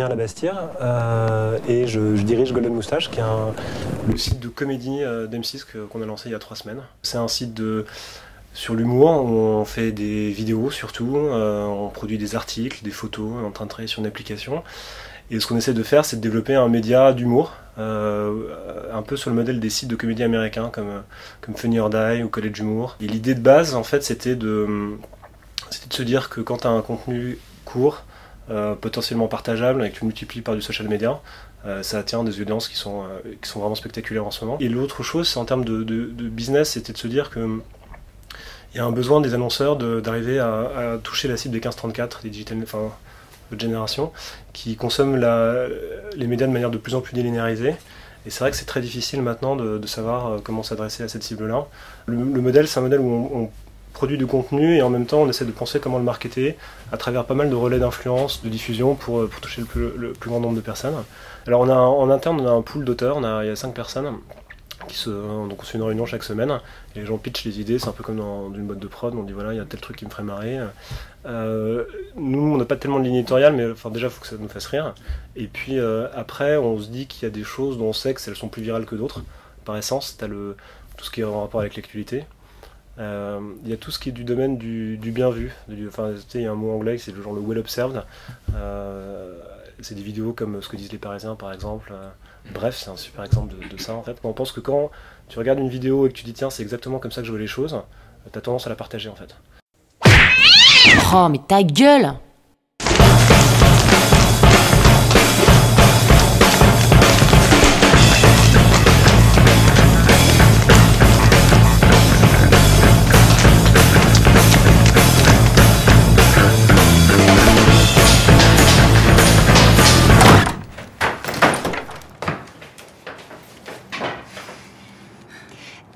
Adrien Labastire et je dirige Golden Moustache, qui est le site de comédie d'M6 qu'on a lancé il y a 3 semaines. C'est un site sur l'humour, on fait des vidéos surtout, on produit des articles, des photos, on est en train de travailler sur une application. Et ce qu'on essaie de faire, c'est de développer un média d'humour, un peu sur le modèle des sites de comédie américains comme Funny or Die ou College Humour. Et l'idée de base, en fait, c'était de se dire que quand tu as un contenu court, potentiellement partageable, et que tu multiplies par du social media, ça attire des audiences qui sont vraiment spectaculaires en ce moment. Et l'autre chose, c'est en termes de business, c'était de se dire que il y a un besoin des annonceurs d'arriver à toucher la cible des 15-34, des digital, enfin, de génération, qui consomment les médias de manière de plus en plus délinéarisée. Et c'est vrai que c'est très difficile maintenant de savoir comment s'adresser à cette cible-là. Le modèle, c'est un modèle où on produit du contenu et en même temps on essaie de penser comment le marketer à travers pas mal de relais d'influence, de diffusion pour toucher le plus grand nombre de personnes. Alors en interne on a un pool d'auteurs, il y a 5 personnes. Donc on fait une réunion chaque semaine et les gens pitchent les idées, c'est un peu comme dans une boîte de prod, on dit voilà il y a tel truc qui me ferait marrer. Nous on n'a pas tellement de ligne éditoriale, mais enfin, déjà il faut que ça nous fasse rire. Et puis après on se dit qu'il y a des choses dont on sait qu'elles sont plus virales que d'autres. Par essence, tu as tout ce qui est en rapport avec l'actualité. Il y a tout ce qui est du domaine du bien vu. Enfin, il y a un mot anglais, c'est le genre le well observed. C'est des vidéos comme ce que disent les Parisiens par exemple. Bref, c'est un super exemple de ça en fait. On pense que quand tu regardes une vidéo et que tu dis tiens c'est exactement comme ça que je vois les choses, t'as tendance à la partager en fait. Oh mais ta gueule!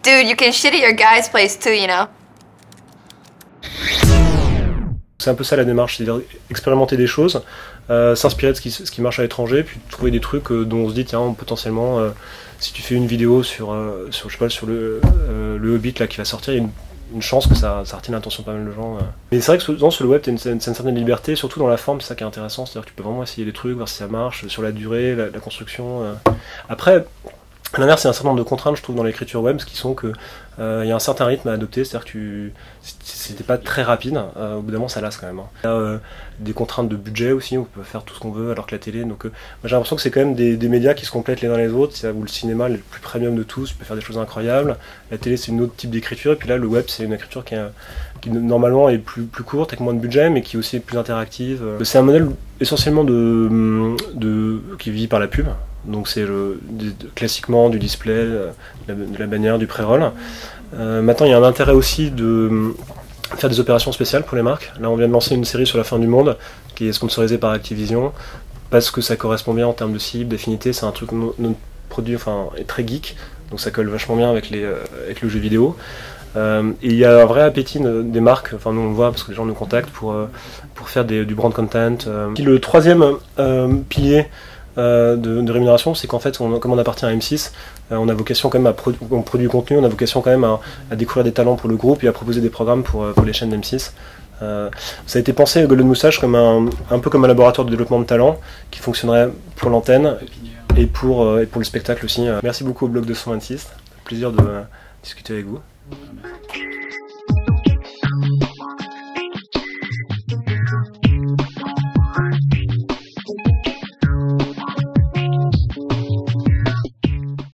Dude, you can shit at your guy's place too, you know. C'est un peu ça la démarche, c'est-à-dire expérimenter des choses, s'inspirer de ce qui marche à l'étranger, puis trouver des trucs dont on se dit tiens potentiellement si tu fais une vidéo sur je sais pas sur le Hobbit là qui va sortir, il y a une chance que ça retienne l'attention de pas mal de gens. Mais c'est vrai que sur le web, tu as une certaine liberté, surtout dans la forme, c'est ça qui est intéressant, c'est-à-dire que tu peux vraiment essayer des trucs, voir si ça marche, sur la durée, la construction. Après, à l'inverse, il y a un certain nombre de contraintes, je trouve, dans l'écriture web, qui sont que il y a un certain rythme à adopter, c'est-à-dire que si t'es pas très rapide, au bout d'un moment ça lasse quand même. Il y a des contraintes de budget aussi, on peut faire tout ce qu'on veut, alors que la télé, donc moi j'ai l'impression que c'est quand même des médias qui se complètent les uns les autres, où le cinéma est le plus premium de tous, tu peux faire des choses incroyables, la télé c'est une autre type d'écriture, et puis là le web c'est une écriture qui normalement est plus courte, avec moins de budget, mais qui est aussi plus interactive. C'est un modèle essentiellement qui vit par la pub. Donc c'est classiquement du display, de la bannière, du pré-roll. Maintenant il y a un intérêt aussi de faire des opérations spéciales pour les marques. Là on vient de lancer une série sur la fin du monde qui est sponsorisée par Activision parce que ça correspond bien en termes de cible, d'affinité, c'est un truc notre produit est très geek, donc ça colle vachement bien avec le jeu vidéo. Et il y a un vrai appétit des marques, enfin nous on le voit parce que les gens nous contactent pour faire du brand content. Le troisième pilier de rémunération, c'est qu'en fait, comme on appartient à M6, on a vocation quand même on produit du contenu, on a vocation quand même à découvrir des talents pour le groupe et à proposer des programmes pour les chaînes d'M6. Ça a été pensé Golden Moustache comme un peu comme un laboratoire de développement de talent qui fonctionnerait pour l'antenne et pour le spectacle aussi. Merci beaucoup au blog 226, plaisir de discuter avec vous.